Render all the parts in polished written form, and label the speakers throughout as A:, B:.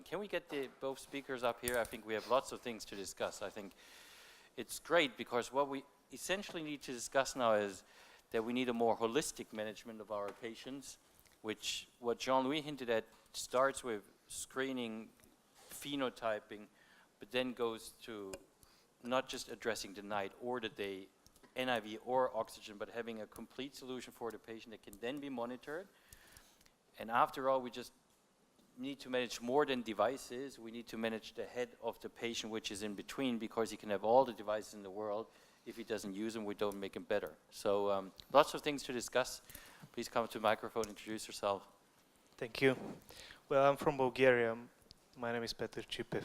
A: Can we get both speakers up here? I think we have lots of things to discuss. I think it's great because what we essentially need to discuss now is that we need a more holistic management of our patients, which what Jean-Louis hinted at starts with screening, phenotyping, but then goes to not just addressing the night or the day, NIV or oxygen, but having a complete solution for the patient that can then be monitored. And after all, we just need to manage more than devices. We need to manage the head of the patient, which is in between, because he can have all the devices in the world. If he doesn't use them, we don't make him better. So lots of things to discuss. Please come to the microphone, introduce yourself.
B: Thank you. Well, I'm from Bulgaria. My name is Peter Chipev.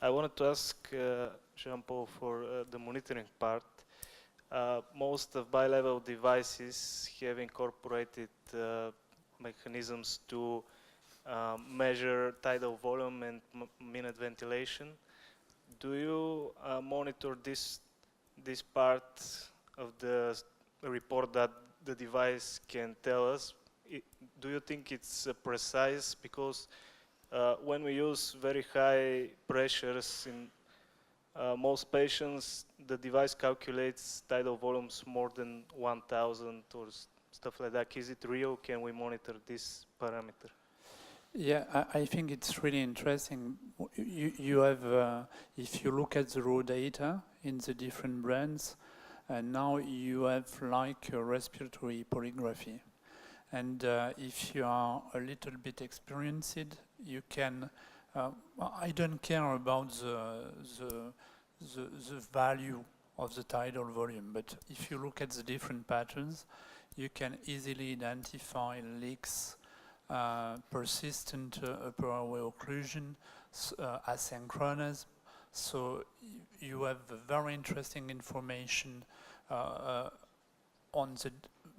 B: I wanted to ask Jean-Paul for the monitoring part. Most of bi-level devices have incorporated mechanisms to measure tidal volume and minute ventilation. Do you monitor this part of the report that the device can tell us? Do you think it's precise? Because when we use very high pressures in most patients, the device calculates tidal volumes more than 1,000 or stuff like that. Is it real? Can we monitor this parameter?
C: Yeah, I think it's really interesting. You have, if you look at the raw data in the different brands, and now you have like a respiratory polygraphy. And if you are a little bit experienced, you can, I don't care about the value of the tidal volume, but if you look at the different patterns, you can easily identify leaks, persistent upper airway occlusion, asynchronous. So you have very interesting information on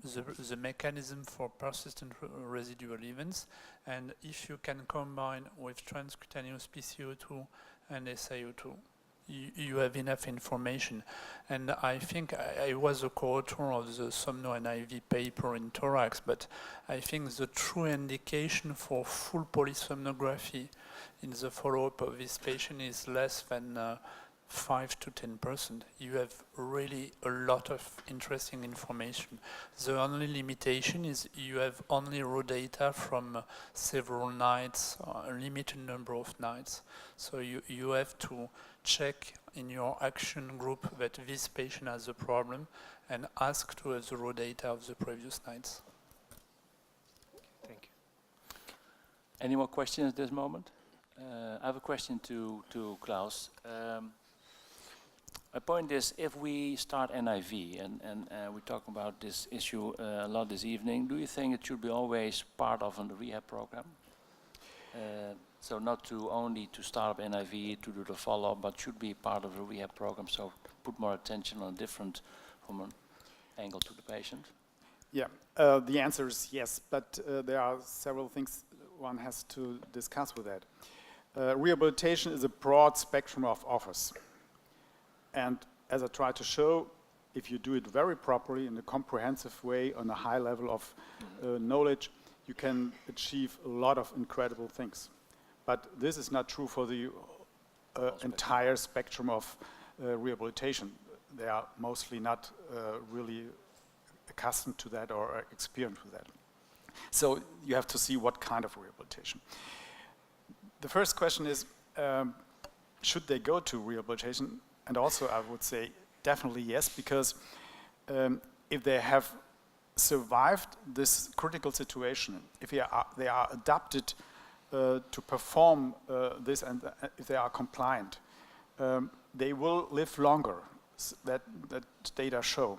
C: the mechanism for persistent residual events. And if you can combine with transcutaneous PCO2 and SiO2, you have enough information. And I think I was a co-author of the Somno and IV paper in thorax, but I think the true indication for full polysomnography in the follow-up of this patient is less than 5 to 10%. You have really a lot of interesting information. The only limitation is you have only raw data from several nights, a limited number of nights. So you have to check in your action group that this patient has a problem and ask to have the raw data of the previous nights.
B: Thank you.
D: Any more questions at this moment? I have a question to Klaus. My point is, if we start NIV and we talk about this issue a lot this evening, do you think it should be always part of a rehab program? So not to only to start up NIV, to do the follow-up, but should be part of a rehab program, so put more attention on different from an angle to the patient?
E: Yeah, the answer is yes, but there are several things one has to discuss with that. Rehabilitation is a broad spectrum of offers. And as I tried to show, if you do it very properly in a comprehensive way on a high level of knowledge, you can achieve a lot of incredible things. But this is not true for the entire spectrum of rehabilitation. They are mostly not really accustomed to that or experienced with that. So you have to see what kind of rehabilitation. The first question is, should they go to rehabilitation? And also I would say definitely yes, because if they have survived this critical situation, if they are adapted to perform this and if they are compliant, they will live longer. That data show.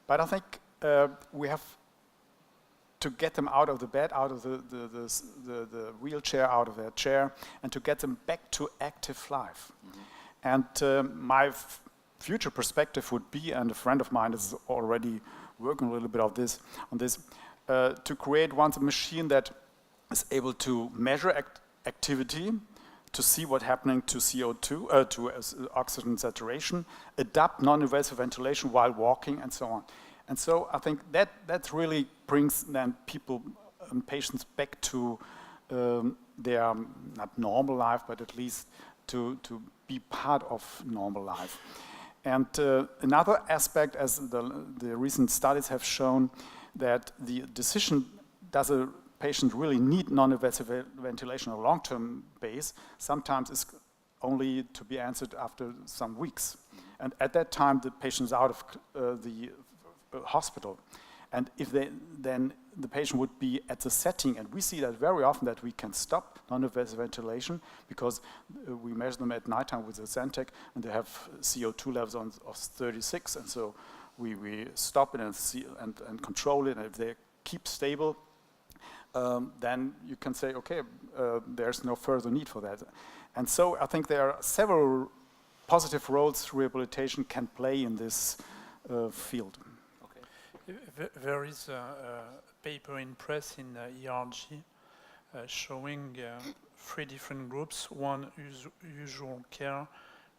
E: But I think we have to get them out of the bed, out of the wheelchair, out of their chair, and to get them back to active life. Mm-hmm. And my future perspective would be, and a friend of mine is already working a little bit on this, to create once a machine that is able to measure activity, to see what's happening to CO2, to oxygen saturation, adapt non-invasive ventilation while walking, and so on. And so I think that really brings then people, patients back to their not normal life, but at least to be part of normal life. And another aspect, as the recent studies have shown, that the decision, does a patient really need non-invasive ventilation on a long-term base, sometimes is only to be answered after some weeks. And at that time, the patient is out of the hospital. And if then the patient would be at the setting, and we see that very often that we can stop non-invasive ventilation because we measure them at nighttime with the Zentech, and they have CO2 levels of 36, and so we stop it and control it, and if they keep stable, then you can say, okay, there's no further need for that. And so I think there are several positive roles rehabilitation can play in this field.
C: There is a paper in press in ERG showing 3 different groups, one usual care,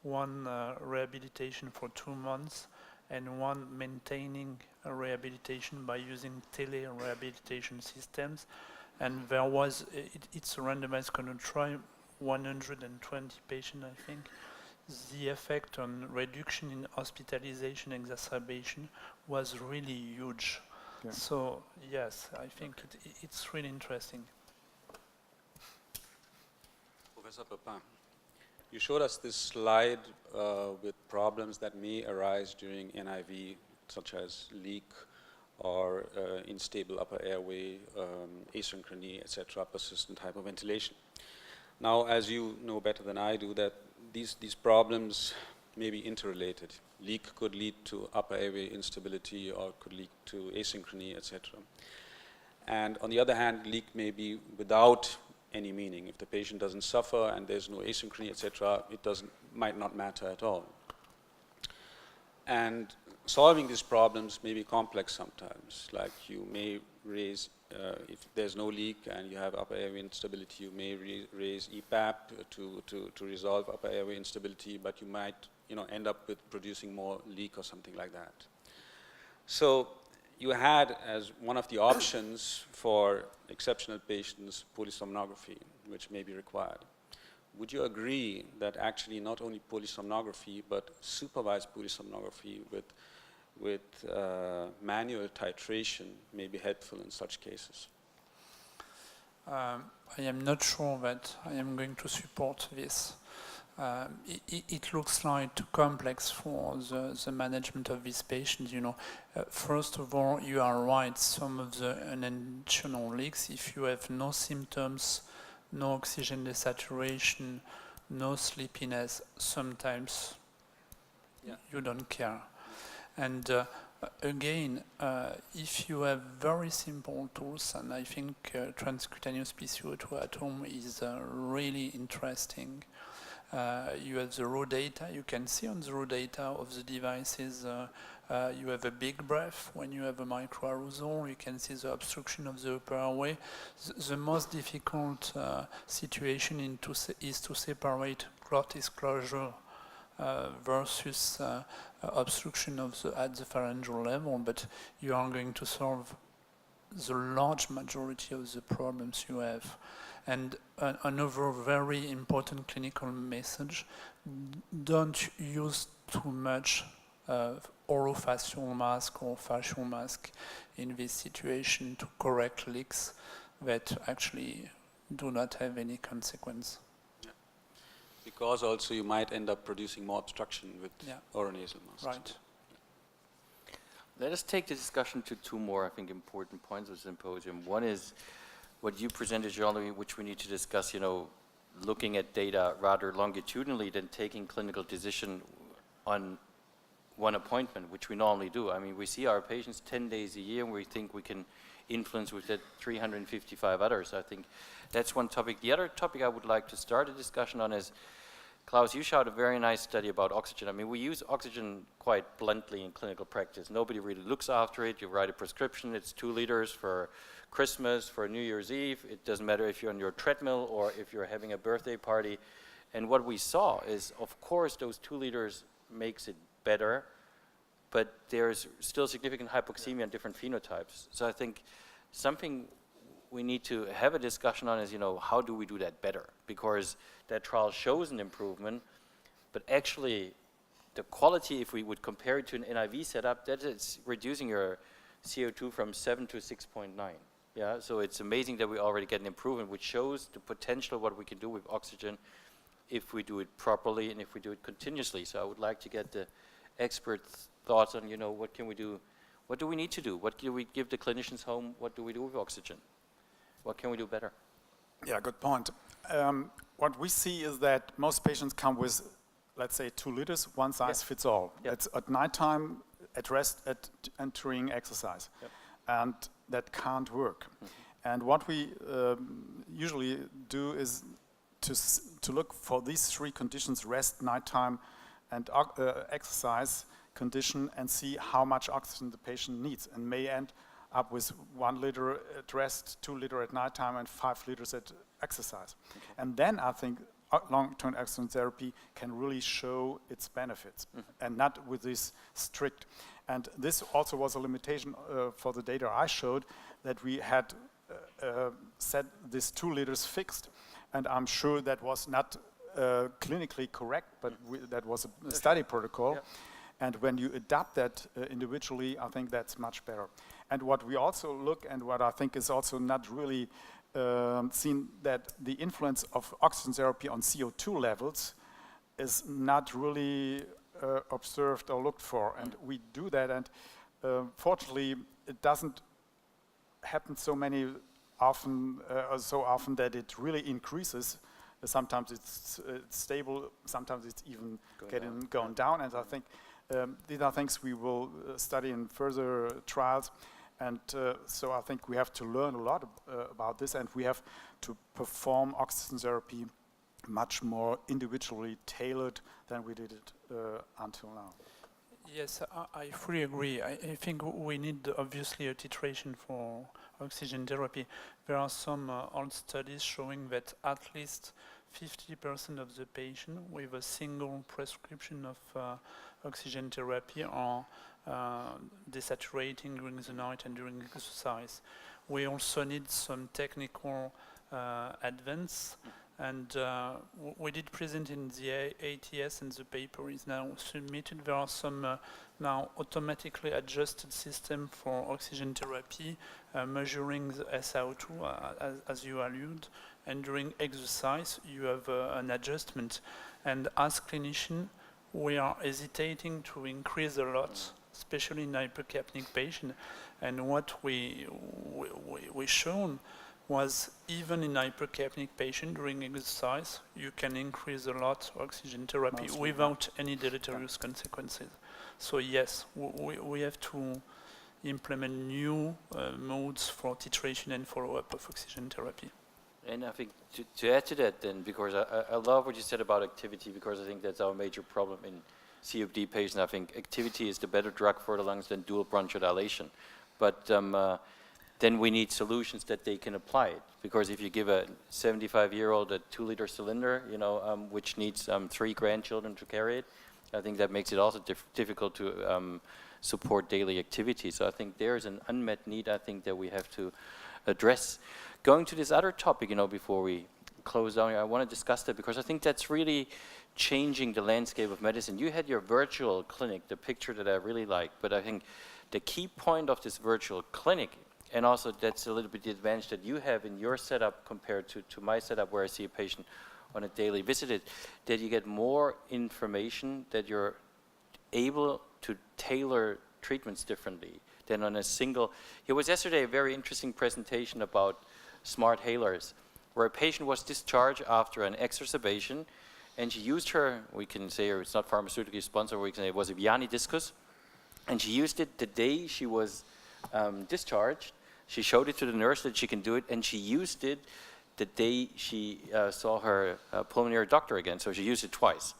C: one rehabilitation for 2 months, and one maintaining a rehabilitation by using tele-rehabilitation systems. And there was, it's a randomized control trial, 120 patients, I think. The effect on reduction in hospitalization exacerbation was really huge. Yeah. So yes, I think it's really interesting.
F: Professor Pepin, you showed us this slide with problems that may arise during NIV, such as leak or unstable upper airway, asynchrony, etc., persistent hyperventilation. Now, as you know better than I do, that these problems may be interrelated. Leak could lead to upper airway instability or could lead to asynchrony, etc. And on the other hand, leak may be without any meaning. If the patient doesn't suffer and there's no asynchrony, etc., it might not matter at all. And solving these problems may be complex sometimes. Like you may raise, if there's no leak and you have upper airway instability, you may raise EPAP to resolve upper airway instability, but you might end up with producing more leak or something like that. So you had as one of the options for exceptional patients polysomnography, which may be required. Would you agree that actually not only polysomnography but supervised polysomnography with manual titration may be helpful in such cases?
C: I am not sure that I am going to support this. It looks like too complex for the management of these patients. First of all, you are right. Some of the unintentional leaks, if you have no symptoms, no oxygen desaturation, no sleepiness, sometimes you don't care. And again, if you have very simple tools, and I think transcutaneous PCO2 at home is really interesting. You have the raw data. You can see on the raw data of the devices, you have a big breath when you have a microaerosol. You can see the obstruction of the upper airway. The most difficult situation is to separate glottis closure versus obstruction at the pharyngeal level, but you are going to solve the large majority of the problems you have. And another very important clinical message, don't use too much orofacial mask or facial mask in this situation to correct leaks that actually do not have any consequence.
F: Yeah. Because also you might end up producing more obstruction with oronasal masks.
C: Right.
A: Let us take the discussion to 2 more, I think, important points of the symposium. One is what you presented, Jean-Louis, which we need to discuss, looking at data rather longitudinally than taking clinical decision on one appointment, which we normally do. I mean, we see our patients 10 days a year, and we think we can influence with that 355 others. I think that's one topic. The other topic I would like to start a discussion on is, Klaus, you showed a very nice study about oxygen. I mean, we use oxygen quite bluntly in clinical practice. Nobody really looks after it. You write a prescription, it's 2 liters for Christmas, for New Year's Eve. It doesn't matter if you're on your treadmill or if you're having a birthday party. And what we saw is, of course, those 2 liters makes it better, but there's still significant hypoxemia and different phenotypes. So I think something we need to have a discussion on is, how do we do that better? Because that trial shows an improvement, but actually the quality, if we would compare it to an NIV setup, that is reducing your CO2 from 7 to 6.9. Yeah, so it's amazing that we already get an improvement, which shows the potential of what we can do with oxygen if we do it properly and if we do it continuously. So I would like to get the experts' thoughts on, what can we do? What do we need to do? What do we give the clinicians home? What do we do with oxygen? What can we do better?
E: Yeah, good point. What we see is that most patients come with, let's say, 2 liters, one size fits all.
A: Yep.
E: It's at nighttime, at rest, and during exercise.
A: Yep.
E: And that can't work. And what we usually do is to look for these 3 conditions: rest, nighttime, and exercise condition, and see how much oxygen the patient needs, and may end up with 1 liter at rest, 2 liter at nighttime, and 5 liters at exercise. Okay. And then I think long-term oxygen therapy can really show its benefits, and not with this strict. And this also was a limitation for the data I showed, that we had set this 2 liters fixed, and I'm sure that was not clinically correct, but that was a study protocol. Yep. And when you adapt that individually, I think that's much better. And what we also look, and what I think is also not really seen, that the influence of oxygen therapy on CO2 levels is not really observed or looked for. And we do that, and fortunately, it doesn't happen so often that it really increases. Sometimes it's stable, sometimes it's even going down. And I think these are things we will study in further trials. And so I think we have to learn a lot about this, and we have to perform oxygen therapy much more individually tailored than we did it until now.
C: Yes, I fully agree. I think we need obviously a titration for oxygen therapy. There are some old studies showing that at least 50% of the patient with a single prescription of oxygen therapy are desaturating during the night and during exercise. We also need some technical advance, and we did present in the ATS, and the paper is now submitted. There are some now automatically adjusted system for oxygen therapy, measuring the SO2 as you allude, and during exercise you have an adjustment. And as clinician, we are hesitating to increase a lot, especially in hypercapnic patient. And what we shown was, even in hypercapnic patient during exercise, you can increase a lot oxygen therapy without any deleterious consequences. So yes, we have to implement new modes for titration and follow-up of oxygen therapy.
A: And I think to add to that then, because I love what you said about activity, because I think that's our major problem in COPD patients. I think activity is the better drug for the lungs than dual bronchodilation. But then we need solutions that they can apply it. Because if you give a 75-year-old a 2-liter cylinder, which needs 3 grandchildren to carry it, I think that makes it also difficult to support daily activity. So I think there's an unmet need, I think, that we have to address. Going to this other topic, before we close down, I want to discuss that, because I think that's really changing the landscape of medicine. You had your virtual clinic, the picture that I really like, but I think the key point of this virtual clinic, and also that's a little bit the advantage that you have in your setup compared to my setup, where I see a patient on a daily visit, that you get more information, that you're able to tailor treatments differently than on a single. Here was yesterday a very interesting presentation about smart hailers, where a patient was discharged after an exacerbation, and she used her, we can say, or it's not pharmaceutically sponsored, we can say it was a Vianney discus, and she used it the day she was discharged. She showed it to the nurse that she can do it, and she used it the day she saw her pulmonary doctor again, so she used it twice.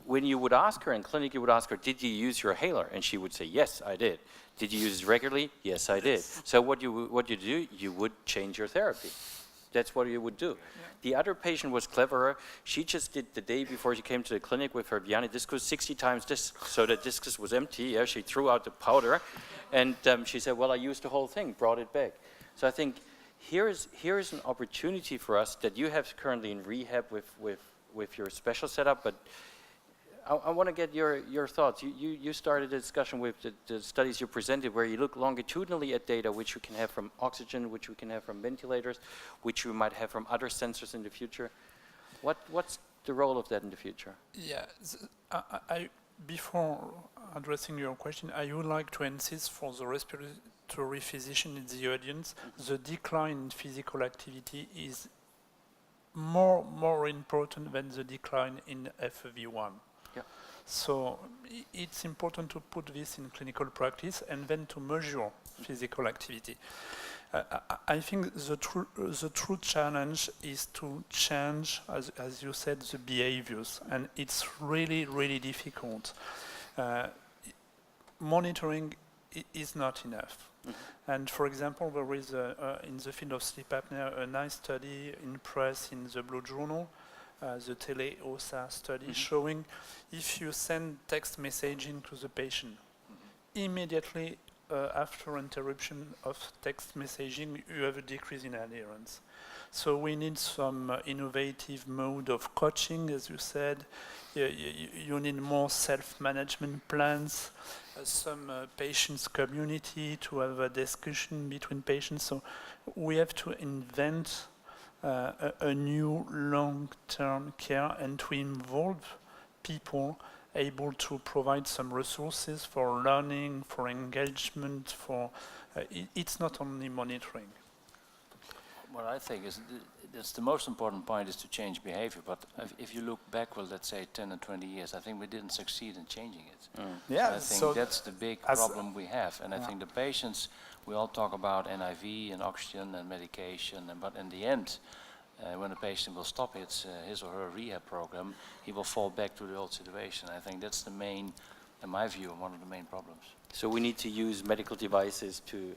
A: When you would ask her in clinic, you would ask her, did you use your inhaler? And she would say, yes, I did. Did you use it regularly? Yes, I did. So what you do, you would change your therapy. That's what you would do. Yeah. The other patient was cleverer. She just did the day before she came to the clinic with her Vianney discus 60 times so the discus was empty. Yeah, she threw out the powder, and she said, well, I used the whole thing, brought it back. So I think here is an opportunity for us that you have currently in rehab with your special setup, but I want to get your thoughts. You started a discussion with the studies you presented where you look longitudinally at data which you can have from oxygen, which we can have from ventilators, which we might have from other sensors in the future. What's the role of that in the future?
C: Yeah, before addressing your question, I would like to insist for the respiratory physician in the audience, the decline in physical activity is more important than the decline in FEV1.
A: Yeah.
C: So it's important to put this in clinical practice and then to measure physical activity. I think the true challenge is to change, as you said, the behaviors, and it's really difficult. Monitoring is not enough. Mm-hmm. And for example, there is in the field of sleep apnea a nice study in press in the Blue Journal, the Tele-OSA study, showing if you send text messaging to the patient, immediately after interruption of text messaging, you have a decrease in adherence. So we need some innovative mode of coaching, as you said. You need more self-management plans, some patients' community to have a discussion between patients. So we have to invent a new long-term care and to involve people able to provide some resources for learning, for engagement, for it's not only monitoring.
D: What I think is that's the most important point is to change behavior. But if you look backward, let's say 10 or 20 years, I think we didn't succeed in changing it.
E: Yeah,
D: so I think that's the big problem we have. And I think the patients, we all talk about NIV and oxygen and medication, but in the end, when a patient will stop his or her rehab program, he will fall back to the old situation. I think that's the main, in my view, one of the main problems.
A: So we need to use medical devices to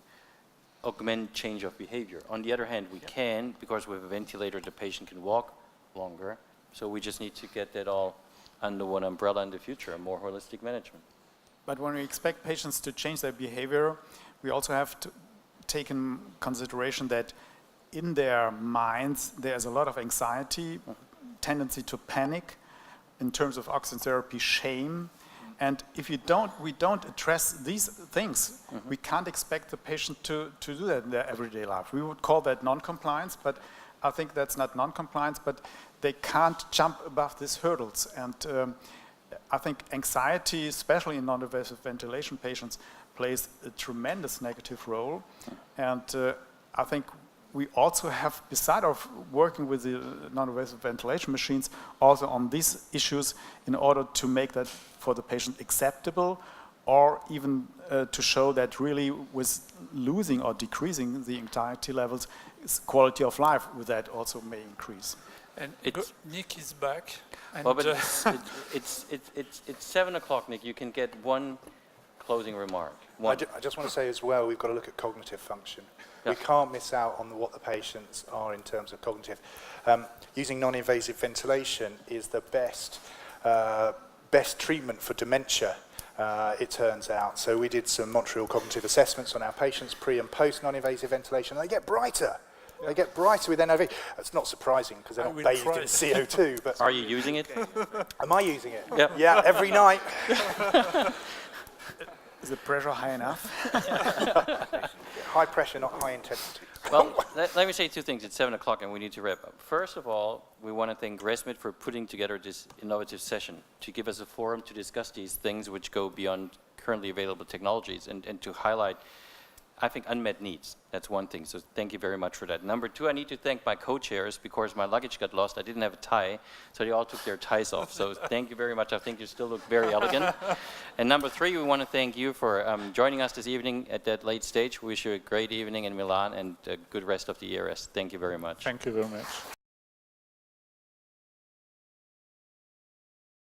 A: augment change of behavior. On the other hand, we can, because with a ventilator the patient can walk longer, so we just need to get that all under one umbrella in the future, a more holistic management.
E: But when we expect patients to change their behavior, we also have to take in consideration that in their minds there's a lot of anxiety, tendency to panic, in terms of oxygen therapy, shame. And if we don't address these things, we can't expect the patient to do that in their everyday life. We would call that non-compliance, but I think that's not non-compliance, but they can't jump above these hurdles. And I think anxiety, especially in non-invasive ventilation patients, plays a tremendous negative role. And I think we also have, beside of working with the non-invasive ventilation machines, also on these issues in order to make that for the patient acceptable, or even to show that really with losing or decreasing the anxiety levels, quality of life with that also may increase.
C: And Nick is back. And
A: well, but it's 7 o'clock, Nick. You can get one closing remark.
G: I just want to say as well, we've got to look at cognitive function. We can't miss out on what the patients are in terms of cognitive. Using non-invasive ventilation is the best treatment for dementia, it turns out. So we did some Montreal cognitive assessments on our patients pre and post non-invasive ventilation. They get brighter. They get brighter with NIV. That's not surprising because they're not bathed in CO2. But
A: are you using it?
G: Am I using it?
A: Yep.
G: Yeah, every night.
E: Is the pressure high enough?
G: High pressure, not high intensity.
A: Well, let me say two things. It's 7 o'clock and we need to wrap up. First of all, we want to thank ResMed for putting together this innovative session to give us a forum to discuss these things which go beyond currently available technologies and to highlight, I think, unmet needs. That's one thing, so thank you very much for that. Number two, I need to thank my co-chairs because my luggage got lost. I didn't have a tie, so they all took their ties off. So thank you very much. I think you still look very elegant. And number three, we want to thank you for joining us this evening at that late stage. We wish you a great evening in Milan and a good rest of the ERS. Thank you very much.
C: Thank you very much.